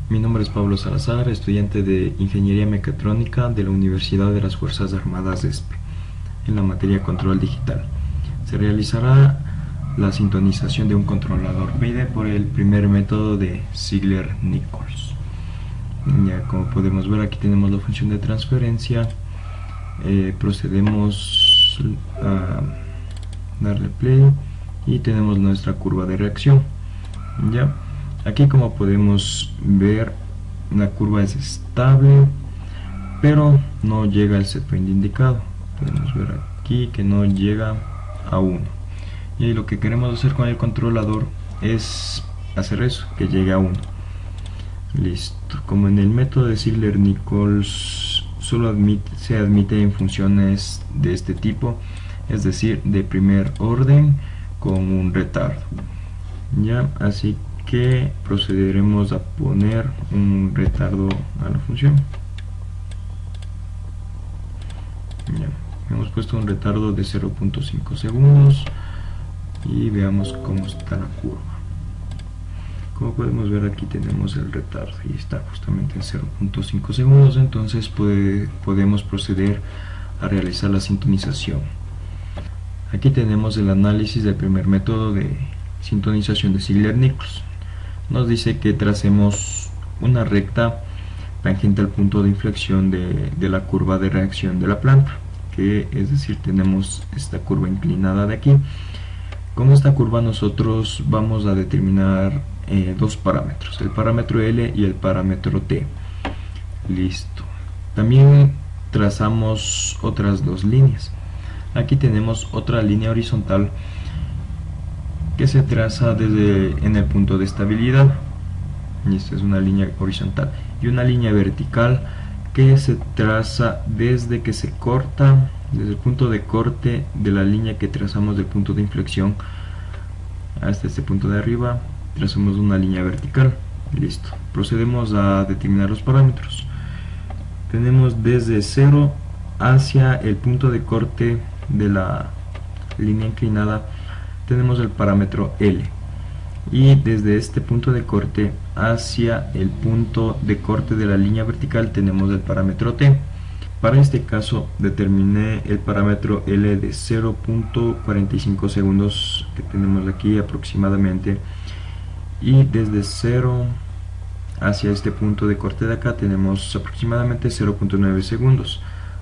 Mi nombre es Pablo Salazar, estudiante de Ingeniería Mecatrónica de la Universidad de las Fuerzas Armadas de ESPE, en la materia Control Digital. Se realizará la sintonización de un controlador PID por el primer método de Ziegler-Nichols. Ya como podemos ver, aquí tenemos la función de transferencia. Procedemos a darle play y tenemos nuestra curva de reacción. Ya aquí, como podemos ver, la curva es estable, pero no llega al set point indicado. Podemos ver aquí que no llega a 1, y lo que queremos hacer con el controlador es hacer eso, que llegue a 1. Listo. Como en el método de Ziegler-Nichols solo se admite en funciones de este tipo, es decir, de primer orden con un retardo. Ya, así que procederemos a poner un retardo a la función. Ya, hemos puesto un retardo de 0.5 segundos y veamos cómo está la curva. Como podemos ver, aquí tenemos el retardo y está justamente en 0.5 segundos, entonces podemos proceder a realizar la sintonización. Aquí tenemos el análisis del primer método de sintonización de Ziegler-Nichols. Nos dice que tracemos una recta tangente al punto de inflexión de la curva de reacción de la planta, que es decir, tenemos esta curva inclinada de aquí. Con esta curva nosotros vamos a determinar dos parámetros, el parámetro L y el parámetro T. Listo. También trazamos otras dos líneas. Aquí tenemos otra línea horizontal que se traza en el punto de estabilidad, y esta es una línea horizontal, y una línea vertical que se traza desde que se corta, desde el punto de corte de la línea que trazamos del punto de inflexión hasta este punto de arriba. Trazamos una línea vertical. Listo. Procedemos a determinar los parámetros. Tenemos desde 0 hacia el punto de corte de la línea inclinada, tenemos el parámetro L, y desde este punto de corte hacia el punto de corte de la línea vertical tenemos el parámetro T. Para este caso determiné el parámetro L de 0.45 segundos que tenemos aquí aproximadamente, y desde 0 hacia este punto de corte de acá tenemos aproximadamente 0.9 segundos.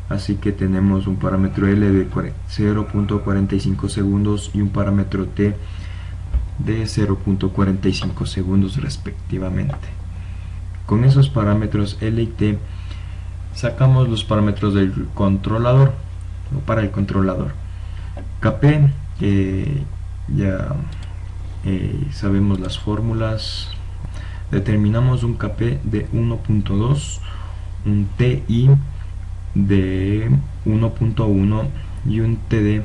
Así que tenemos un parámetro L de 0.45 segundos y un parámetro T de 0.45 segundos respectivamente. Con esos parámetros L y T sacamos los parámetros del controlador, o para el controlador. Kp, ya sabemos las fórmulas. Determinamos un Kp de 1.2, un Ti de 1.1 y un TD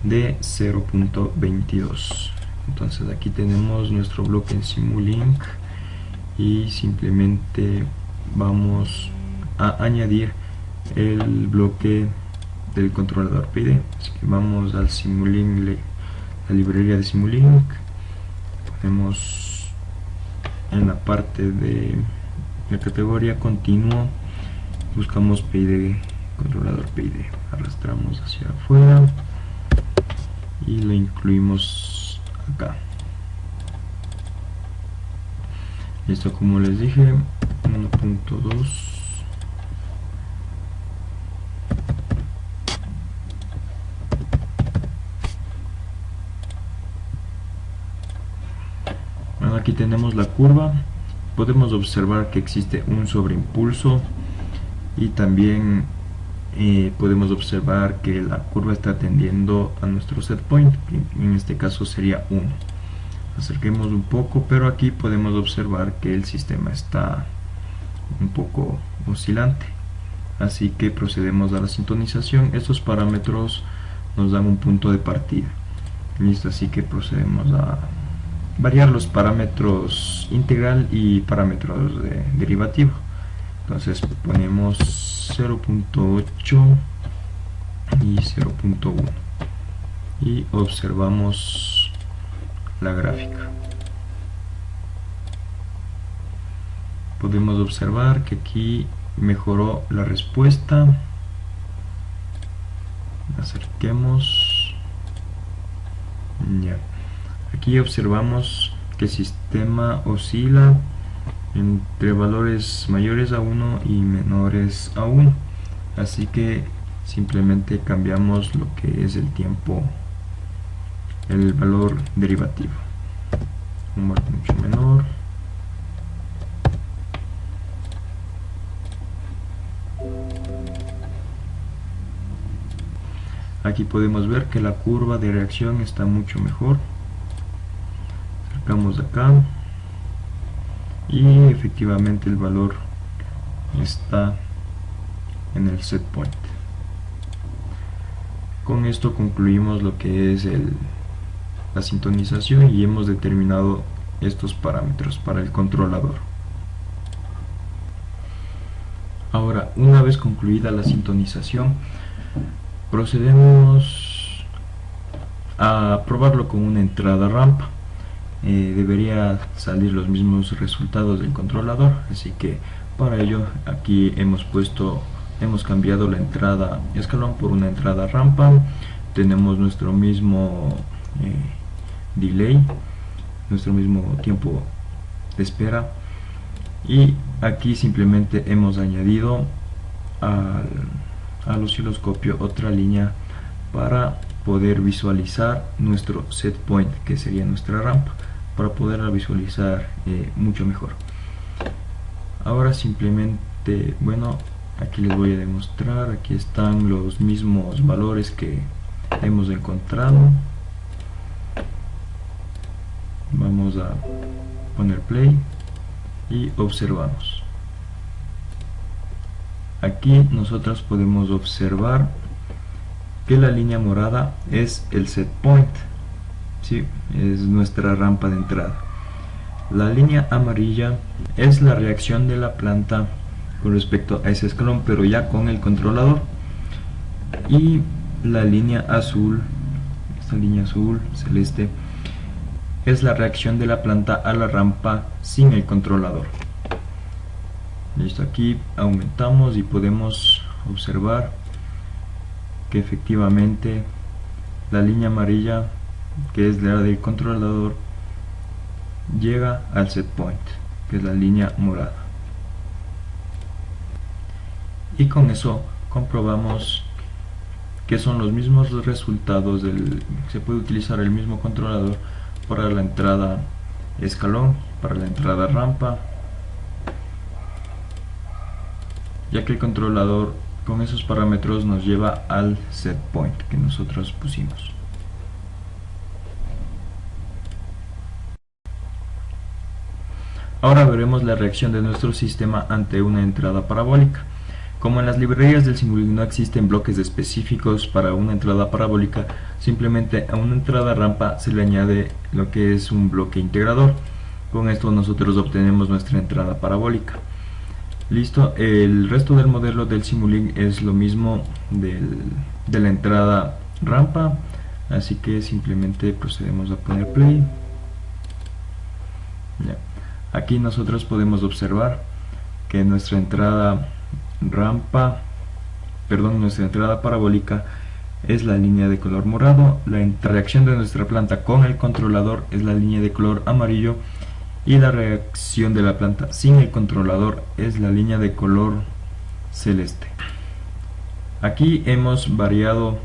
de 0.22. entonces aquí tenemos nuestro bloque en Simulink y simplemente vamos a añadir el bloque del controlador PID. Así que vamos al Simulink, la librería de Simulink, ponemos en la parte de la categoría continuo, buscamos PID, controlador PID, arrastramos hacia afuera y lo incluimos acá. Listo, como les dije, 1.2. Bueno, aquí tenemos la curva. Podemos observar que existe un sobreimpulso, y también podemos observar que la curva está tendiendo a nuestro set point, que en este caso sería 1. Acerquemos un poco, pero aquí podemos observar que el sistema está un poco oscilante, así que procedemos a la sintonización. Estos parámetros nos dan un punto de partida. Listo, así que procedemos a variar los parámetros integral y parámetros derivativo. Entonces ponemos 0.8 y 0.1 y observamos la gráfica. podemos observar que aquí mejoró la respuesta. Acerquemos. Ya. Aquí observamos que el sistema oscila entre valores mayores a 1 y menores a 1. Así que simplemente cambiamos lo que es el tiempo, el valor derivativo. Un valor mucho menor. Aquí podemos ver que la curva de reacción está mucho mejor. Acercamos acá y efectivamente el valor está en el set point. Con esto concluimos lo que es la sintonización y hemos determinado estos parámetros para el controlador. Ahora, una vez concluida la sintonización, procedemos a probarlo con una entrada rampa. Debería salir los mismos resultados del controlador, así que para ello aquí hemos cambiado la entrada escalón por una entrada rampa. Tenemos nuestro mismo delay, nuestro mismo tiempo de espera, y aquí simplemente hemos añadido al osciloscopio otra línea para poder visualizar nuestro set point, que sería nuestra rampa, para poderla visualizar mucho mejor. Ahora simplemente, bueno, aquí les voy a demostrar. Aquí están los mismos valores que hemos encontrado. Vamos a poner play y observamos. Aquí nosotros podemos observar que la línea morada es el set point, ¿sí? Es nuestra rampa de entrada. La línea amarilla es la reacción de la planta con respecto a ese escalón, pero ya con el controlador. Y la línea azul, esta línea azul celeste, es la reacción de la planta a la rampa sin el controlador. Listo, aquí aumentamos y podemos observar que efectivamente la línea amarilla, que es la del controlador, llega al set point, que es la línea morada. Y con eso comprobamos que son los mismos resultados se puede utilizar el mismo controlador para la entrada escalón, para la entrada rampa, ya que el controlador con esos parámetros nos lleva al set point que nosotros pusimos. Ahora veremos la reacción de nuestro sistema ante una entrada parabólica. Como en las librerías del Simulink no existen bloques específicos para una entrada parabólica, simplemente a una entrada rampa se le añade lo que es un bloque integrador. Con esto nosotros obtenemos nuestra entrada parabólica. Listo, el resto del modelo del Simulink es lo mismo de la entrada rampa, así que simplemente procedemos a poner play. Ya. Aquí nosotros podemos observar que nuestra entrada nuestra entrada parabólica es la línea de color morado, la reacción de nuestra planta con el controlador es la línea de color amarillo, y la reacción de la planta sin el controlador es la línea de color celeste. Aquí hemos variado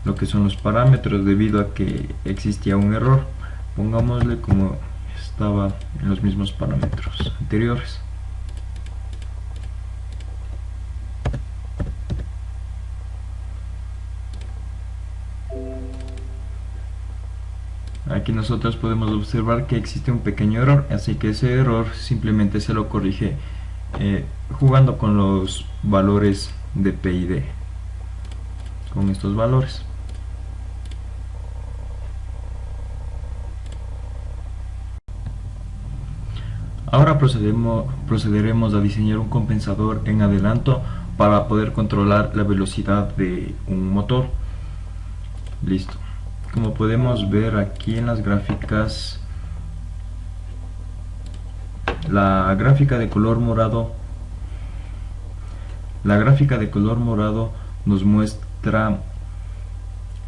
lo que son los parámetros debido a que existía un error. Pongámosle como estaba en los mismos parámetros anteriores. Aquí nosotros podemos observar que existe un pequeño error, así que ese error simplemente se lo corrige jugando con los valores de P y D, con estos valores. Ahora procederemos a diseñar un compensador en adelanto para poder controlar la velocidad de un motor. Listo. Como podemos ver aquí en las gráficas, la gráfica de color morado, nos muestra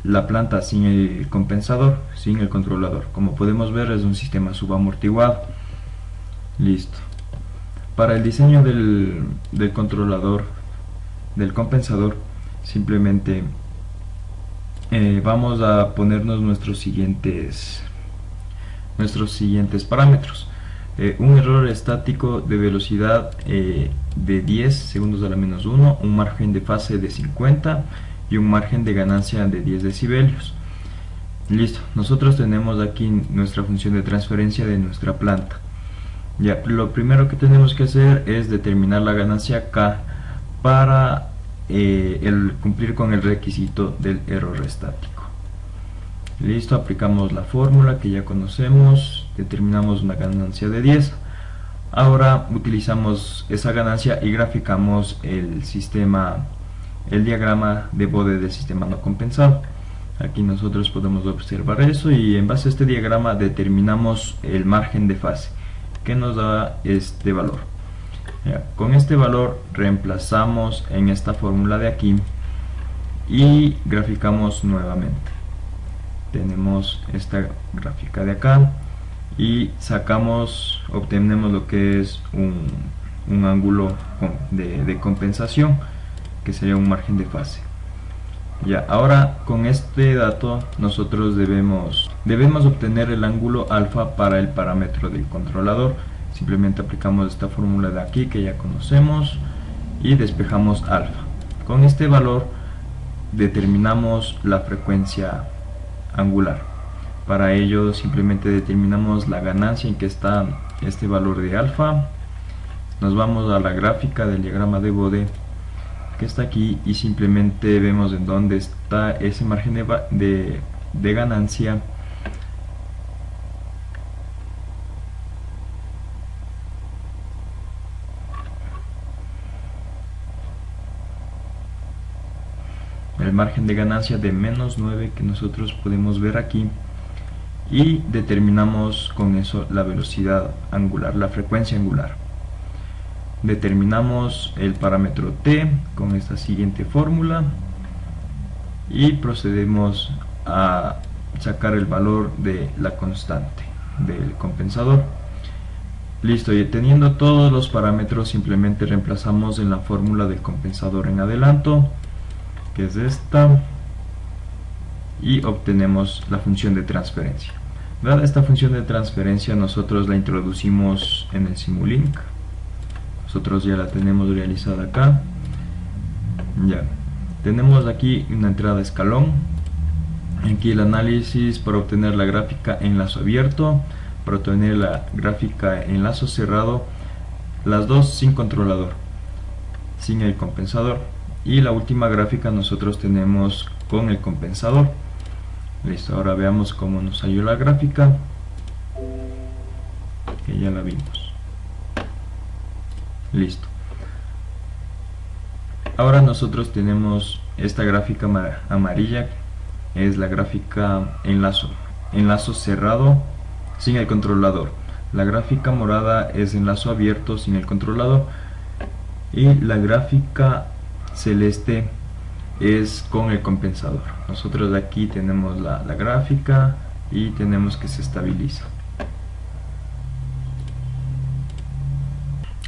la planta sin el compensador, sin el controlador. Como podemos ver, es un sistema subamortiguado. Listo. Para el diseño del controlador, del compensador, simplemente vamos a ponernos nuestros siguientes parámetros. Un error estático de velocidad de 10 segundos a la menos 1, un margen de fase de 50 y un margen de ganancia de 10 decibelios. Listo, nosotros tenemos aquí nuestra función de transferencia de nuestra planta. Ya, lo primero que tenemos que hacer es determinar la ganancia K para cumplir con el requisito del error estático. Listo, aplicamos la fórmula que ya conocemos, determinamos una ganancia de 10. Ahora utilizamos esa ganancia y graficamos el diagrama de Bode del sistema no compensado. Aquí nosotros podemos observar eso y en base a este diagrama determinamos el margen de fase que nos da este valor. Ya, con este valor reemplazamos en esta fórmula de aquí y graficamos nuevamente. Tenemos esta gráfica de acá y obtenemos lo que es un ángulo de compensación, que sería un margen de fase. Ya, ahora con este dato nosotros debemos obtener el ángulo alfa para el parámetro del controlador. Simplemente aplicamos esta fórmula de aquí que ya conocemos y despejamos alfa. Con este valor determinamos la frecuencia angular. Para ello simplemente determinamos la ganancia en que está este valor de alfa. Nos vamos a la gráfica del diagrama de Bode que está aquí y simplemente vemos en dónde está ese margen de ganancia. El margen de ganancia de menos 9 que nosotros podemos ver aquí, y determinamos con eso la velocidad angular, la frecuencia angular. Determinamos el parámetro t con esta siguiente fórmula y procedemos a sacar el valor de la constante del compensador. Listo, y teniendo todos los parámetros simplemente reemplazamos en la fórmula del compensador en adelanto, que es esta, y obtenemos la función de transferencia. Dada esta función de transferencia nosotros la introducimos en el Simulink. Nosotros ya la tenemos realizada acá. Ya tenemos aquí una entrada escalón, aquí el análisis para obtener la gráfica en lazo abierto, para obtener la gráfica en lazo cerrado, las dos sin controlador, sin el compensador, y la última gráfica nosotros tenemos con el compensador. Listo, ahora veamos cómo nos salió la gráfica, que ya la vimos. Listo. Ahora nosotros tenemos esta gráfica amarilla, es la gráfica en lazo cerrado sin el controlador. La gráfica morada es en lazo abierto sin el controlador, y la gráfica celeste es con el compensador. Nosotros aquí tenemos la gráfica y tenemos que se estabiliza.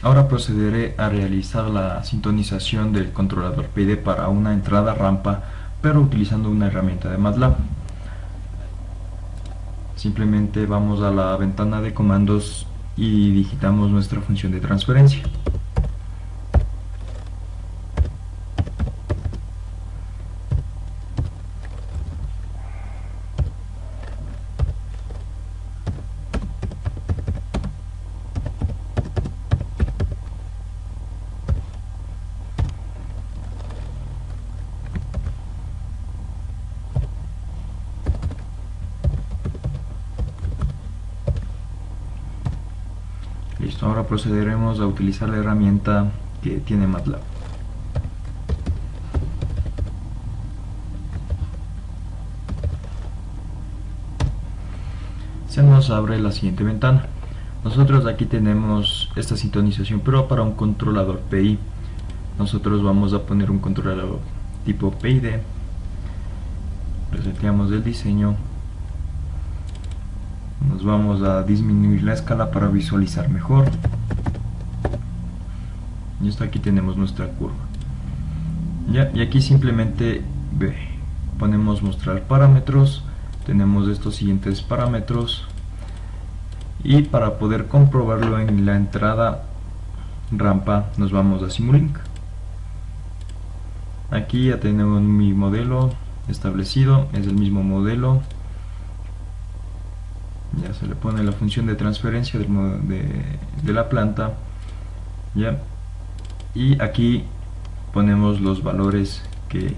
Ahora procederé a realizar la sintonización del controlador PID para una entrada rampa, pero utilizando una herramienta de MATLAB. Simplemente vamos a la ventana de comandos y digitamos nuestra función de transferencia. Listo, ahora procederemos a utilizar la herramienta que tiene MATLAB. Se nos abre la siguiente ventana. Nosotros aquí tenemos esta sintonización, pero para un controlador PI. Nosotros vamos a poner un controlador tipo PID. Reseteamos el diseño. Nos vamos a disminuir la escala para visualizar mejor. Y esto aquí tenemos nuestra curva. Ya, y aquí simplemente ponemos mostrar parámetros. Tenemos estos siguientes parámetros. Y para poder comprobarlo en la entrada rampa nos vamos a Simulink. Aquí ya tenemos mi modelo establecido, es el mismo modelo. Ya se le pone la función de transferencia de la planta. Ya. Y aquí ponemos los valores que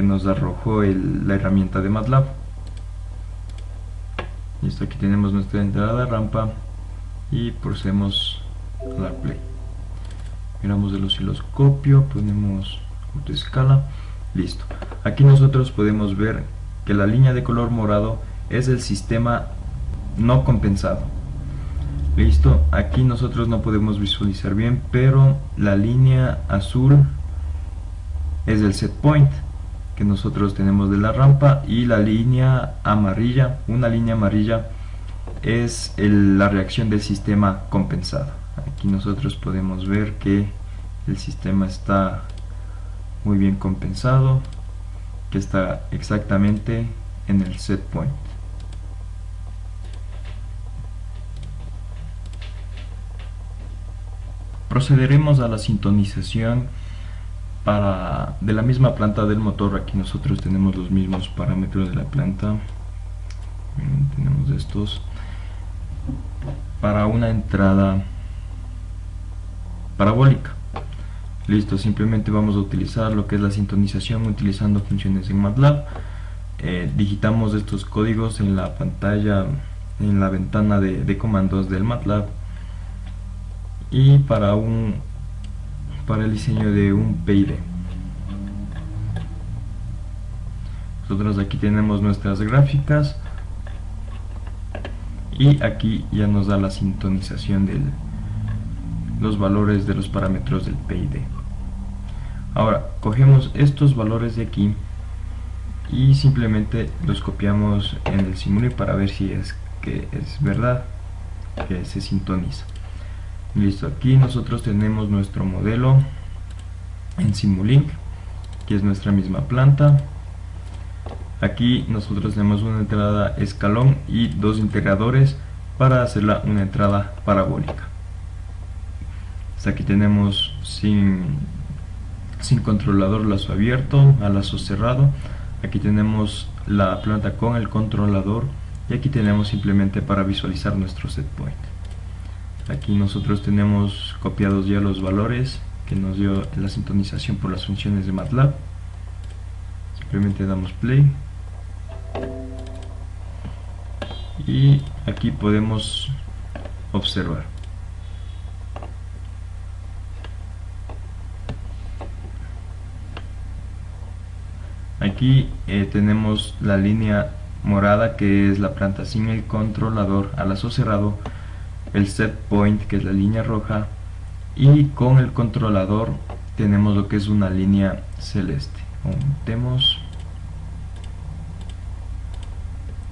nos arrojó la herramienta de MATLAB. Listo, aquí tenemos nuestra entrada rampa y procedemos a dar play. Miramos el osciloscopio, ponemos autoescala, listo. Aquí nosotros podemos ver que la línea de color morado es el sistema no compensado. Listo, aquí nosotros no podemos visualizar bien, pero la línea azul es el set point que nosotros tenemos de la rampa, y la línea amarilla, una línea amarilla, es la reacción del sistema compensado. Aquí nosotros podemos ver que el sistema está muy bien compensado, que está exactamente en el set point. Procederemos a la sintonización de la misma planta del motor. Aquí nosotros tenemos los mismos parámetros de la planta. Tenemos estos para una entrada parabólica. Listo, simplemente vamos a utilizar lo que es la sintonización utilizando funciones en MATLAB. Digitamos estos códigos en la pantalla, en la ventana de comandos del MATLAB. Y para el diseño de un PID, nosotros aquí tenemos nuestras gráficas, y aquí ya nos da la sintonización de los valores de los parámetros del PID. Ahora cogemos estos valores de aquí y simplemente los copiamos en el Simulink para ver si es verdad que se sintoniza. Listo, aquí nosotros tenemos nuestro modelo en Simulink, que es nuestra misma planta. Aquí nosotros tenemos una entrada escalón y dos integradores para hacerla una entrada parabólica. Hasta aquí tenemos sin controlador, lazo abierto a lazo cerrado. Aquí tenemos la planta con el controlador, y aquí tenemos simplemente para visualizar nuestro set point. Aquí nosotros tenemos copiados ya los valores que nos dio la sintonización por las funciones de MATLAB. Simplemente damos play y aquí podemos observar. Aquí tenemos la línea morada, que es la planta sin el controlador a lazo cerrado, el set point, que es la línea roja, y con el controlador tenemos lo que es una línea celeste. Aumentemos.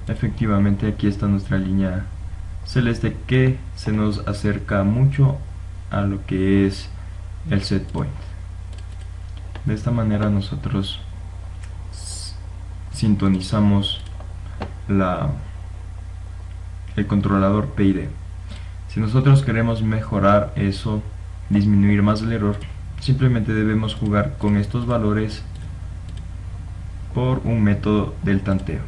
Efectivamente aquí está nuestra línea celeste, que se nos acerca mucho a lo que es el set point. De esta manera nosotros sintonizamos el controlador PID. Si nosotros queremos mejorar eso, disminuir más el error, simplemente debemos jugar con estos valores por un método del tanteo.